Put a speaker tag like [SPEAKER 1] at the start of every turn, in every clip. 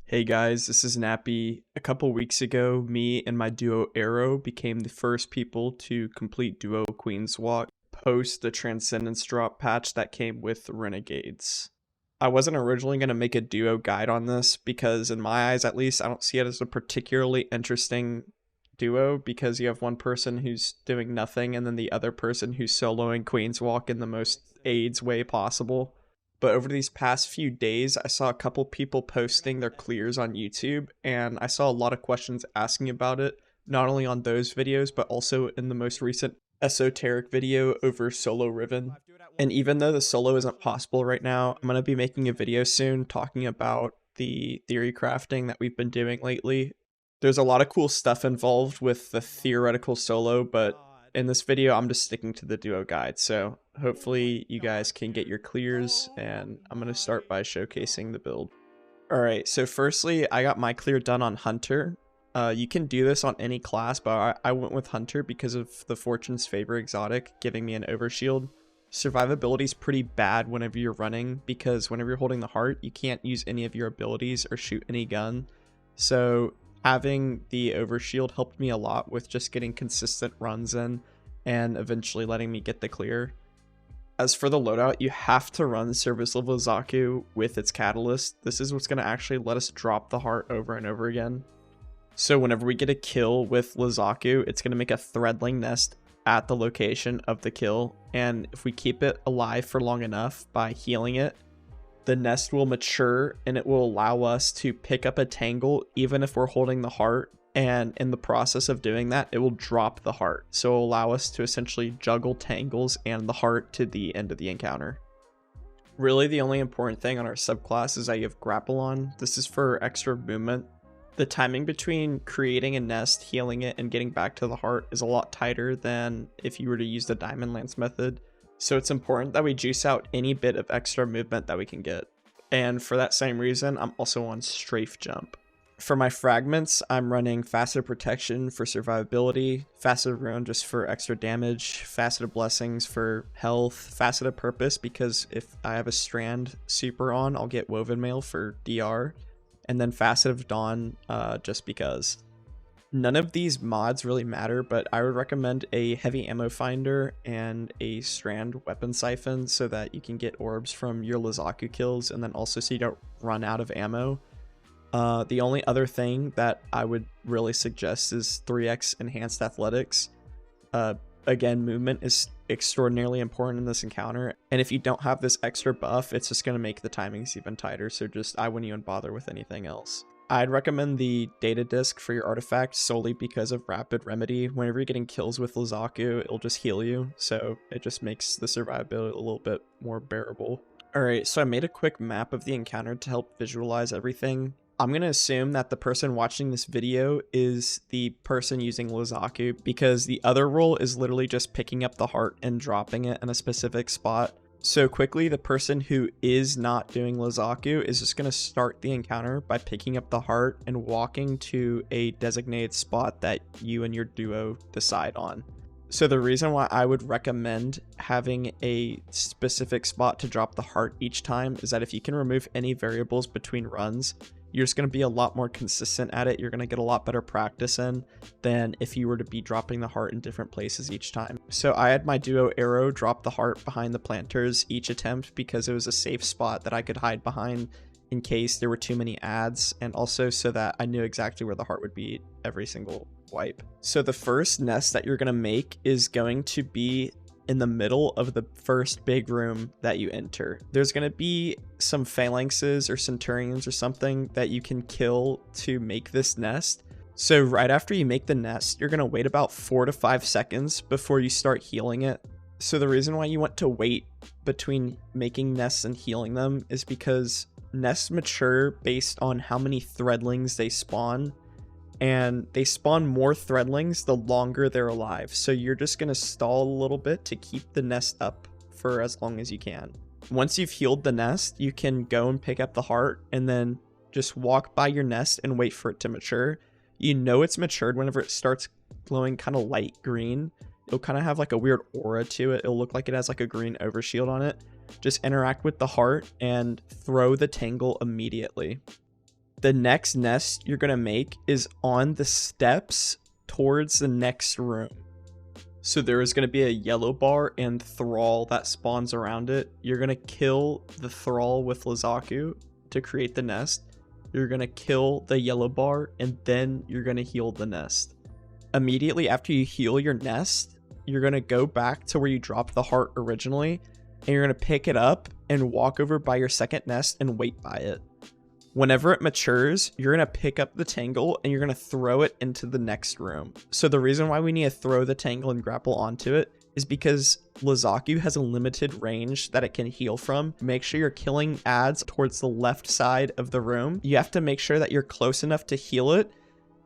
[SPEAKER 1] Hey guys, this is Nappy. A couple weeks ago, me and my duo Arrow became the first people to complete duo Queenswalk post the Transcendence drop patch that came with Renegades. I wasn't originally going to make a duo guide on this because in my eyes at least, I don't see it as a particularly interesting duo because you have one person who's doing nothing and then the other person who's soloing Queenswalk in the most AIDS way possible. But over these past few days, I saw a couple people posting their clears on YouTube, and I saw a lot of questions asking about it, not only on those videos, but also in the most recent esoteric video over Solo Riven. And even though the solo isn't possible right now, I'm going to be making a video soon talking about the theory crafting that we've been doing lately. There's a lot of cool stuff involved with the theoretical solo, but in this video, I'm just sticking to the duo guide. So hopefully you guys can get your clears, and I'm going to start by showcasing the build. All right, so firstly, I got my clear done on Hunter. You can do this on any class, but I went with Hunter because of the Fortune's Favor exotic giving me an overshield. Survivability is pretty bad whenever you're running because whenever you're holding the heart, you can't use any of your abilities or shoot any gun. So having the overshield helped me a lot with just getting consistent runs in and eventually letting me get the clear. As for the loadout, you have to run service level Zaku with its catalyst. This is what's going to actually let us drop the heart over and over again. So whenever we get a kill with Lizaku, it's going to make a threadling nest at the location of the kill, and if we keep it alive for long enough by healing it, the nest will mature and it will allow us to pick up a tangle even if we're holding the heart, and in the process of doing that, it will drop the heart, so it will allow us to essentially juggle tangles and the heart to the end of the encounter. Really, the only important thing on our subclass is that you have grapple on. This is for extra movement. The timing between creating a nest, healing it, and getting back to the heart is a lot tighter than if you were to use the Diamond Lance method. So it's important that we juice out any bit of extra movement that we can get. And for that same reason, I'm also on Strafe Jump. For my fragments, I'm running Faceted Protection for survivability, Faceted Ruin just for extra damage, Faceted Blessings for health, Faceted Purpose because if I have a Strand super on, I'll get Woven Mail for DR, and then Faceted Dawn just because. None of these mods really matter, but I would recommend a heavy ammo finder and a strand weapon siphon so that you can get orbs from your Lizaku kills, and then also so you don't run out of ammo. The only other thing that I would really suggest is 3x enhanced athletics. Again, movement is extraordinarily important in this encounter, and if you don't have this extra buff, it's just going to make the timings even tighter, so just I wouldn't even bother with anything else. I'd recommend the data disc for your artifact solely because of rapid remedy. Whenever you're getting kills with Lizaku, it'll just heal you, so it just makes the survivability a little bit more bearable. Alright, so I made a quick map of the encounter to help visualize everything. I'm going to assume that the person watching this video is the person using Lizaku because the other role is literally just picking up the heart and dropping it in a specific spot. So quickly, the person who is not doing Lizaku is just going to start the encounter by picking up the heart and walking to a designated spot that you and your duo decide on. So the reason why I would recommend having a specific spot to drop the heart each time is that if you can remove any variables between runs, you're just going to be a lot more consistent at it. You're going to get a lot better practice in than if you were to be dropping the heart in different places each time. So I had my duo Arrow drop the heart behind the planters each attempt because it was a safe spot that I could hide behind in case there were too many ads, and also so that I knew exactly where the heart would be every single wipe. So the first nest that you're going to make is going to be in the middle of the first big room that you enter. There's going to be some phalanxes or centurions or something that you can kill to make this nest. So right after you make the nest, you're going to wait about 4 to 5 seconds before you start healing it. So the reason why you want to wait between making nests and healing them is because nests mature based on how many threadlings they spawn, and they spawn more threadlings the longer they're alive. So you're just going to stall a little bit to keep the nest up for as long as you can. Once you've healed the nest, you can go and pick up the heart and then just walk by your nest and wait for it to mature. You know it's matured whenever it starts glowing kind of light green. It'll kind of have like a weird aura to it. It'll look like it has like a green overshield on it. Just interact with the heart and throw the tangle immediately. The next nest you're going to make is on the steps towards the next room. So there is going to be a yellow bar and thrall that spawns around it. You're going to kill the thrall with Lazaku to create the nest. You're going to kill the yellow bar, and then you're going to heal the nest. Immediately after you heal your nest, you're going to go back to where you dropped the heart originally, and you're going to pick it up and walk over by your second nest and wait by it. Whenever it matures, you're going to pick up the tangle and you're going to throw it into the next room. So the reason why we need to throw the tangle and grapple onto it is because Lazaku has a limited range that it can heal from. Make sure you're killing adds towards the left side of the room. You have to make sure that you're close enough to heal it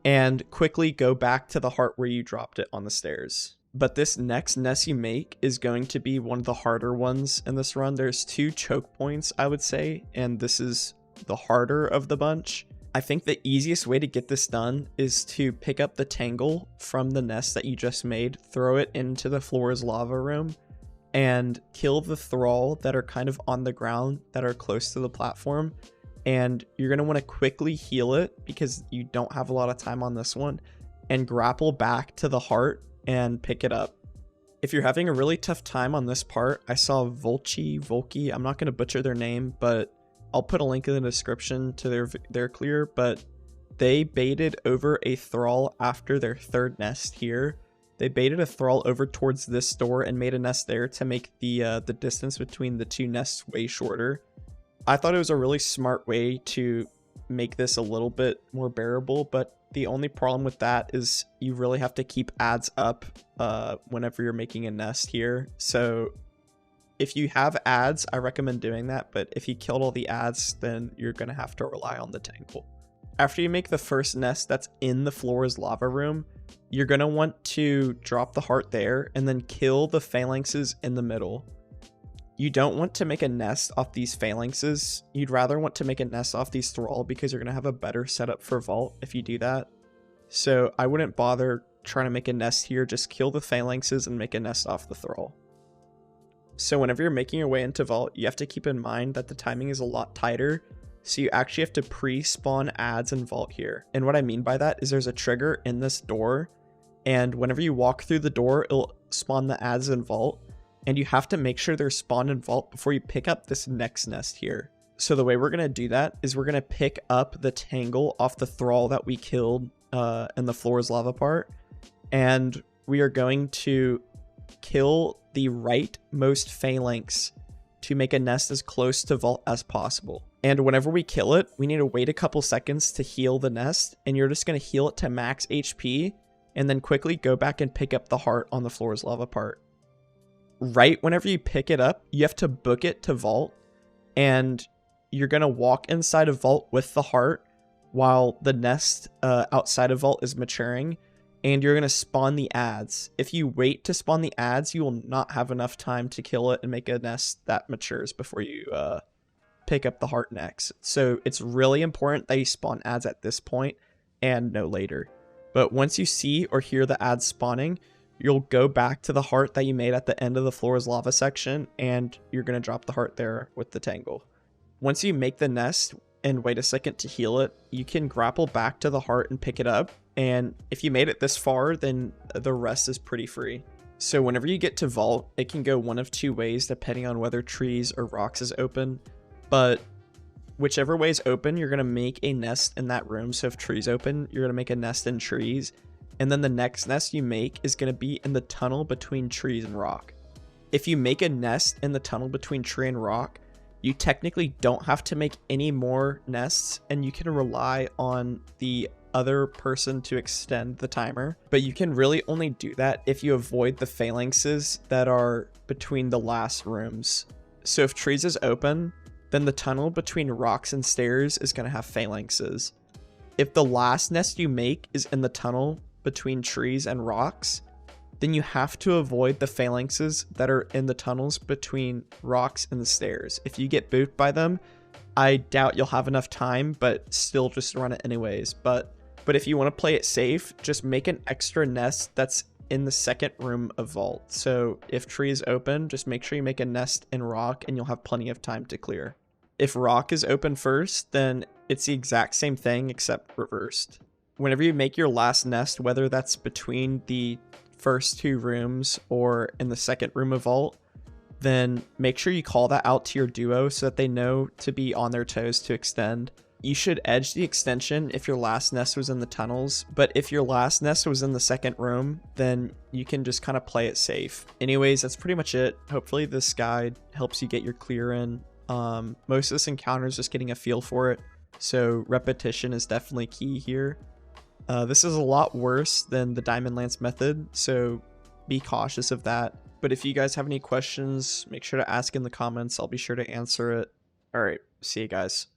[SPEAKER 1] and quickly go back to the heart where you dropped it on the stairs. But this next nest you make is going to be one of the harder ones in this run. There's 2 choke points, I would say, and this is the harder of the bunch. I think the easiest way to get this done is to pick up the tangle from the nest that you just made, throw it into the floor's lava room, and kill the thrall that are kind of on the ground that are close to the platform. And you're going to want to quickly heal it because you don't have a lot of time on this one, and grapple back to the heart and pick it up. If you're having a really tough time on this part, I saw Volky, I'm not going to butcher their name, but I'll put a link in the description to their clear, but they baited over a thrall after their third nest here. They baited a thrall over towards this door and made a nest there to make the distance between the 2 nests way shorter. I thought it was a really smart way to make this a little bit more bearable, but the only problem with that is you really have to keep adds up whenever you're making a nest here. So if you have adds, I recommend doing that, but if you killed all the adds, then you're going to have to rely on the tangle. After you make the first nest that's in the floor's lava room, you're going to want to drop the heart there and then kill the phalanxes in the middle. You don't want to make a nest off these phalanxes. You'd rather want to make a nest off these thrall because you're going to have a better setup for vault if you do that. So I wouldn't bother trying to make a nest here. Just kill the phalanxes and make a nest off the thrall. So whenever you're making your way into vault, you have to keep in mind that the timing is a lot tighter. So you actually have to pre-spawn adds in vault here. And what I mean by that is there's a trigger in this door. And whenever you walk through the door, it'll spawn the adds in vault. And you have to make sure they're spawned in vault before you pick up this next nest here. So the way we're going to do that is we're going to pick up the tangle off the thrall that we killed in the floor's lava part. And we are going to kill the rightmost phalanx to make a nest as close to vault as possible. And whenever we kill it, we need to wait a couple seconds to heal the nest, and you're just going to heal it to max HP and then quickly go back and pick up the heart on the floor's lava part. Right whenever you pick it up, you have to book it to vault, and you're going to walk inside of vault with the heart while the nest outside of vault is maturing. And you're going to spawn the adds. If you wait to spawn the adds, you will not have enough time to kill it and make a nest that matures before you pick up the heart next. So it's really important that you spawn adds at this point and no later. But once you see or hear the adds spawning, you'll go back to the heart that you made at the end of the floor's lava section, and you're going to drop the heart there with the tangle. Once you make the nest and wait a second to heal it, you can grapple back to the heart and pick it up. And if you made it this far, then the rest is pretty free. So whenever you get to vault, it can go one of 2 ways depending on whether trees or rocks is open. But whichever way is open, you're going to make a nest in that room. So if trees open, you're going to make a nest in trees. And then the next nest you make is going to be in the tunnel between trees and rock. If you make a nest in the tunnel between tree and rock, you technically don't have to make any more nests, and you can rely on the other person to extend the timer. But you can really only do that if you avoid the phalanxes that are between the last rooms. So if trees is open, then the tunnel between rocks and stairs is going to have phalanxes. If the last nest you make is in the tunnel between trees and rocks, then you have to avoid the phalanxes that are in the tunnels between rocks and the stairs. If you get booped by them, I doubt you'll have enough time, but still just run it anyways. But if you want to play it safe, just make an extra nest that's in the second room of vault. So if tree is open, just make sure you make a nest in rock and you'll have plenty of time to clear. If rock is open first, then It's the exact same thing except reversed. Whenever you make your last nest, whether that's between the first two rooms or in the second room of vault, then make sure you call that out to your duo so that they know to be on their toes to extend. You should edge the extension if your last nest was in the tunnels, but if your last nest was in the second room, then you can just kind of play it safe. Anyways, that's pretty much it. Hopefully this guide helps you get your clear in. Most of this encounter is just getting a feel for it, so repetition is definitely key here. This is a lot worse than the Diamond Lance method, so be cautious of that. But if you guys have any questions, make sure to ask in the comments. I'll be sure to answer it. Alright, see you guys.